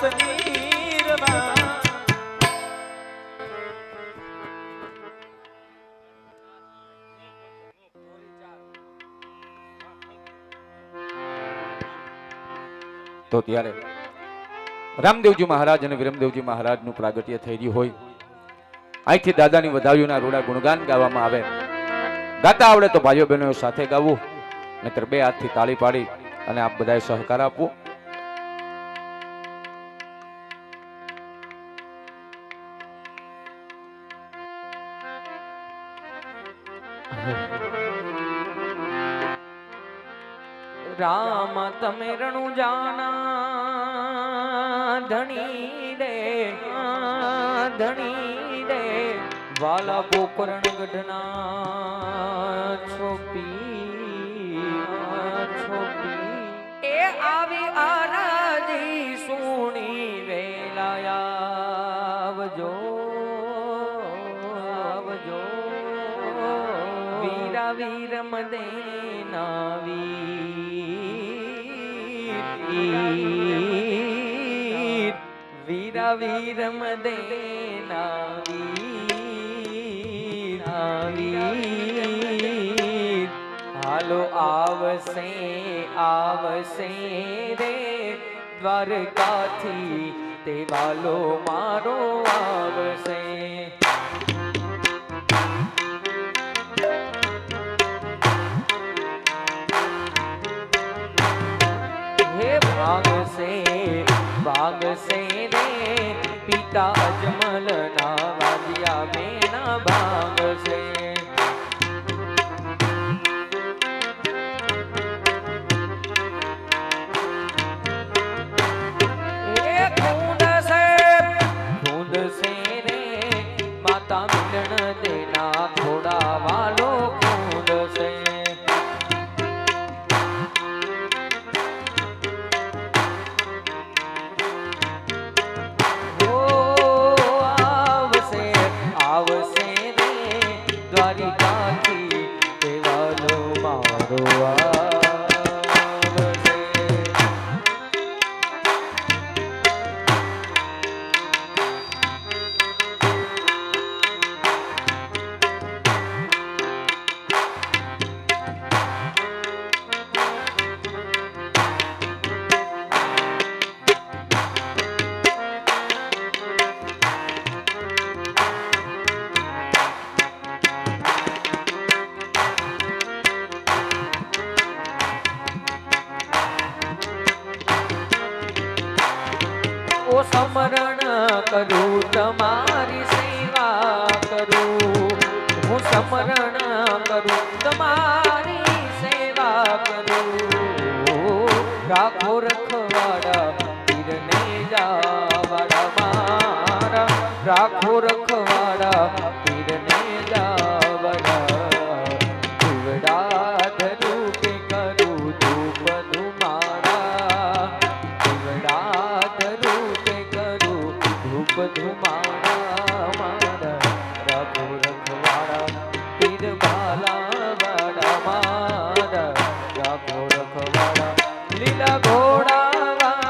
તસવીરમાં તો ત્યારે રામદેવજી મહારાજ અને વિરમદેવજી મહારાજનું પ્રાગટ્ય થઈ રહ્યું હોય, અહીંથી દાદાની વધાવીઓના રૂડા ગુણગાન ગાવામાં આવે. ગાતા આવડે તો ભાઈઓ બહેનો સાથે ગાવું, નહીતર બે હાથથી તાળી પાડી અને આપ બધાએ સહકાર આપવો. રામ તમે રણુ જાના ધણી રે વાલા પોકરણ ગઢના છોપી એ આવી આરાજી સુણી વેલાયા આવજો વીરા વીર મદે વીરા વીર મદેના વીર હાલો આવશે રે દ્વારકાથી તે વાલો મારો આવશે. ભાગશે રે પિતા અજમલ ના વાજ્યા મેના ભાગશે. ખૂંદશે રે માતા મિલન દેના થોડા વાલો ખૂંદશે. સમરણ કરું તમારી સેવા કરું, હું સમરણ કરું તમારી સેવા કરું. રાખો રખવાડા પીરને જાવાડા મારા, રાખો રખવાડા પીરને જાવાડા. જીવડા ધરું કે કરું ધૂપ ધુમાડા, જીવડા ધરું ધુમાડા મારા. રાખો રખવાડા પીર ભાલા વાડા મારા, રાખો રખવાડા લીલા ઘોડા વાડા.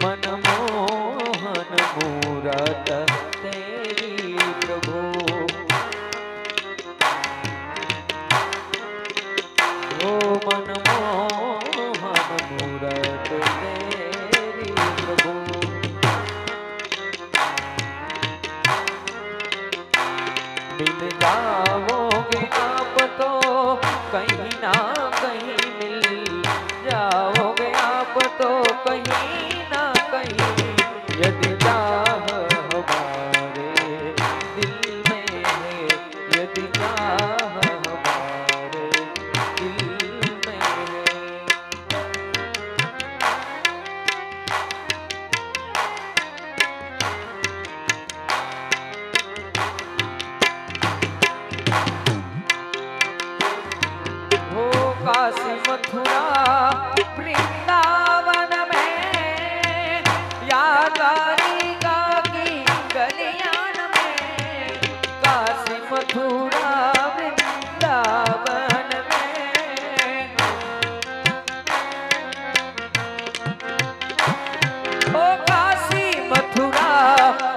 મનમોહન મૂરત તેરી પ્રભુ, ઓ મનમોહન મૂરત તેરી પ્રભુ. મિલ જાઓગે આપ તો કहीं ના કहीं મિલ जाओगे आप तो कहीं ना कहीं. यदि चाह हमारे दिल में है, यदि चाह हमारे दिल में है. हो कासिम मथुरा वृंदावन में यादारी की गलियान में काशी मथुरा वृंदावन में ओ काशी मथुरा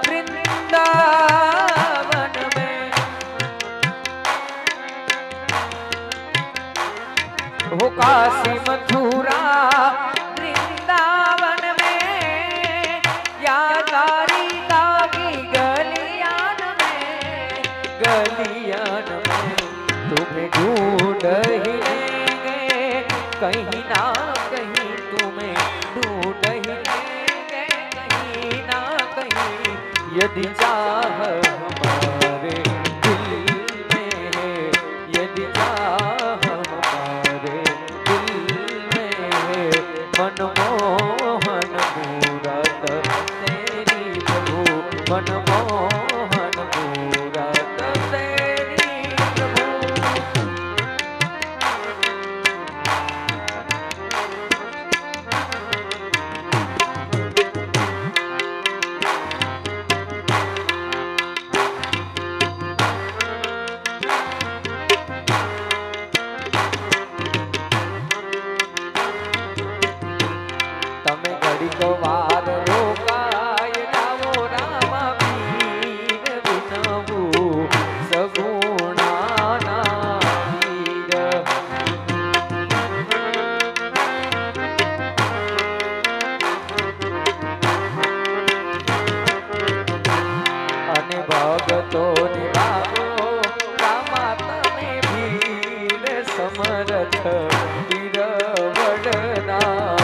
वृंदावन में वो काशी मथुरा वृंदावन में यादारी की गलियान में तुम्हें ढूंढ ही लेंगे कहीं ना कहीं तुम्हें ढूंढ ही लेंगे कहीं ना कहीं यदि चाह हमारे दिल में है यदि चाह हमारे दिल में है मनमोहन मूरत तेरी प्रभु मनमोहन मूरत तेरी प्रभु તમે ઘડીક વાર રોકાય જાવો રામા પીર વિનવું સગુણાના પીર અને ભગતોની વાગો રામા તમે ભીર સમરથ પીર વડના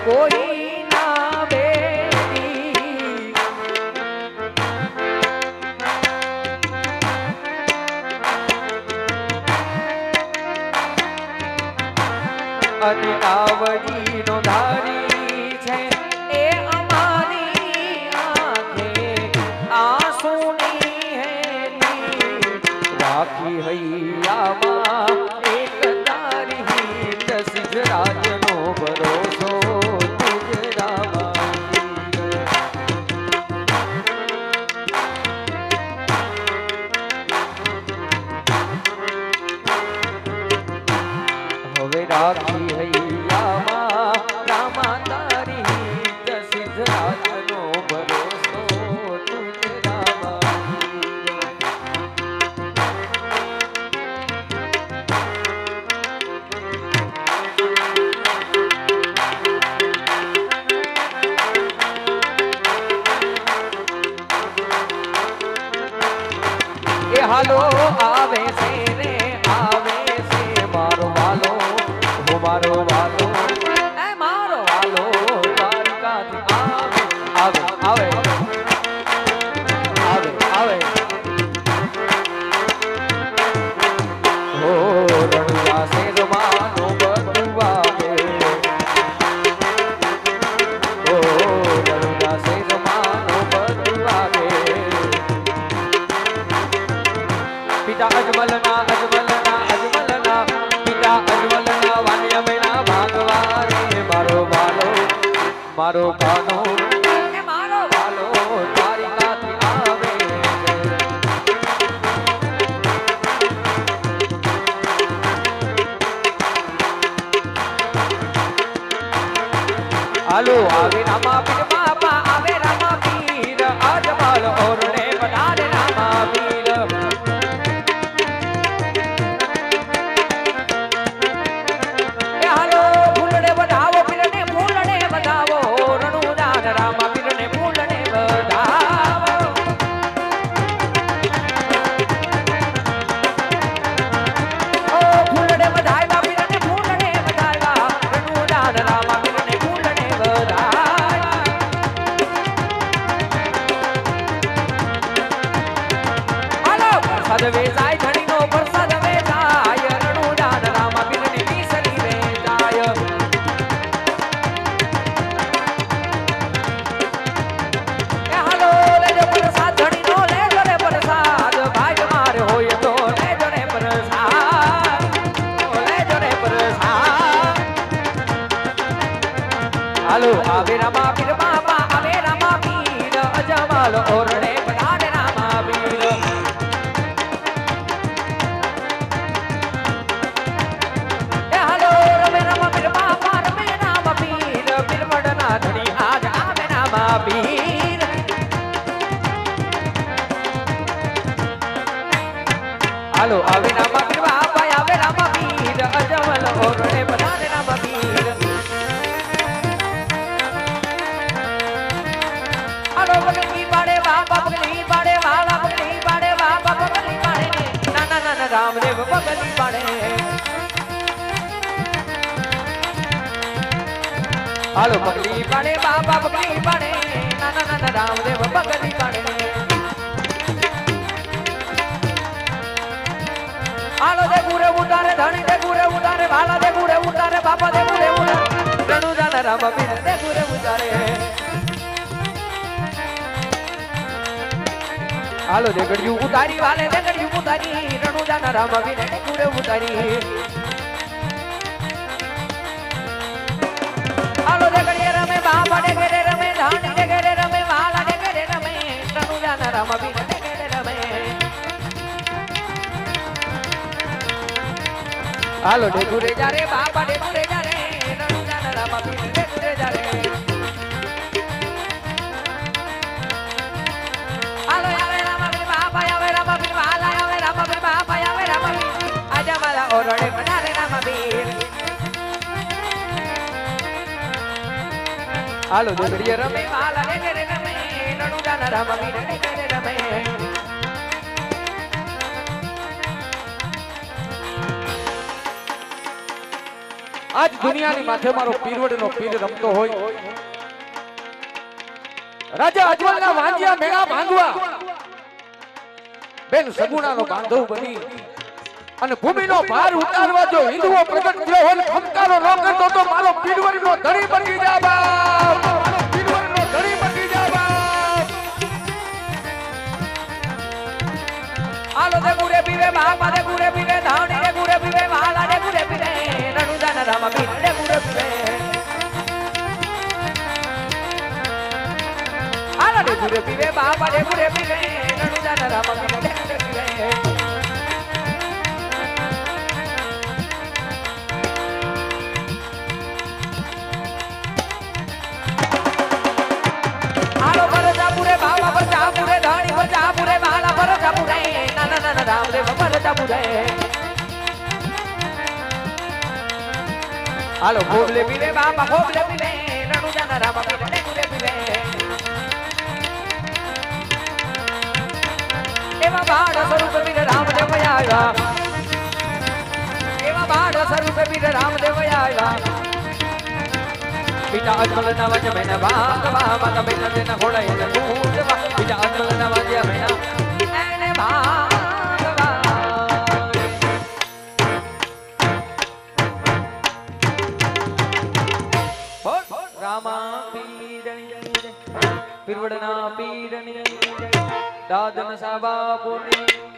કોઈ ના બેટી અને આવડીનો ધારી છે એ અમારી આંખે આંસુની હેલી રાખી હૈયામાં એક તારી હિત સિદ્ધરાજનો ભરોસો તુજ રામા હવે રાખી હૈયામાં રામા તારી હિત સિદ્ધરાજનો ભરોસો તુજ રામા એ હાલો આવે છે રે આવે છે મારો વાલો હો મારો વાલો એ મારો વાલો દ્વારકાથી આવે આવે આવે આવે હો રણુજા શેરવાનો બધું આવે હો રણુજા શેરવાનો બધું આવે પિતા અજમલના પિતા અજમલના વાલ્ય મેળા ભાગવા રે મારો વાલો મારો ભાનો એ મારો વાલો દ્વારિકાથી આવે હાલો આવે રામા પીર બાપા આવે રામા પીર અજમલ ઓરણે વધારે રામા પીર હાલો આવે રામા પીર બાપા આવે રામા પીર અજમલ ઓરડે પધારે રામા પીર એ હાલો રમે રામા પીર બાપા રમે રામા પીર પીરવડના ધણી આજ આવે રામા પીર હાલો આવે રામા પીર બાપા આવે રામા પીર અજમલ ઓરડે પધારે રામા પીર હાલો પગલી પાડે બાપા પગલી પાડે વાલા પગલી પાડે બાપા પગલી પાડે નાના નાના રામદેવ પગલી પાડે હાલો પગલી પાડે બાપા પગલી પાડે નાના નાના રામદેવ પગલી પાડે હાલો દે ગુરે ઉતારે ધણી દે ગુરે ઉતારે વાલા દે ગુરે ઉતારે બાપા દે ગુરે ઉતારે રણુ જાના રામ પીર દે ગુરે ઉતારે હાલો દે ગડિયું ઉતારી વાલે દે ગડિયું ઉતારી રણુ જાના રામ પીર દે ગુરે ઉતારી હાલો દે ગડિયે રમે બાપા દે ગરે રમે ધાણી દે ગરે રમે વાલા દે ગરે રમે રણુ જાના રામ પીર દે ગરે રમે હાલો દે ગુરે જારે બાપા દે ગુરે જારે રણુ જાના રામ પીર દે ગુરે જારે હાલો આવે રામ પીર બાપા આવે રામ પીર વાલા આવે રામ પીર બાપા આવે રામ પીર આજા માલા ઓરડે પધારે રામ પીર હાલો દે ગડિયે રમે વાલા દે ગરે રમે રણુ જાના રામ પીર દે ગરે રમે આજ દુનિયાની માથે મારો પીરવડનો પીર રમતો હોય રાજા અજમલના વાંજિયા મેળા ભાંગવા બેન સગુણાનો બાંધવ બની અને ભૂમિનો ભાર ઉતારવા જો હિન્દુઓ પ્રગટ થયો હોય ખમકારો ન કરતો તો મારો પીરવડનો ધણી બની જા બાપ મારો પીરવડનો ધણી બની જા બાપ હાલો દે ગુરે પીવે બાપા દે ગુરે પીવે ધાણી દે ગુરે પીવે વાલા દે ગુરે પીવે રણુ જાના રામ પીર દે ગુરે પીવે હાલો દે ગુરે પીવે બાપા દે ગુરે પીવે રણુ જાના રામ પીર દે ગુરે પીવે હાલો પરજાપુરે બાવા પરજાપુરે ધાણી પરજાપુરે વાલા પરજાપુરે નાના નાના રામદેવ પરજાપુરે હાલો ભોગલે પીવે બાપા ભોગલે પીવે રણુ જાના રામ પીર દે ગુરે પીવે એવા બાળ સ્વરૂપ પીર રામદેવ આવ્યા એવા બાળ સ્વરૂપ પીર રામદેવ આવ્યા પિતા અજમલના વચ મેના ભાગવા માતા બેના તેના ઘોડાય ને ભૂજવા પિતા અજમલના વચ મેના એને ભાગવા રામા પીરની પીરવડના પીરની દાદન સાબા પુની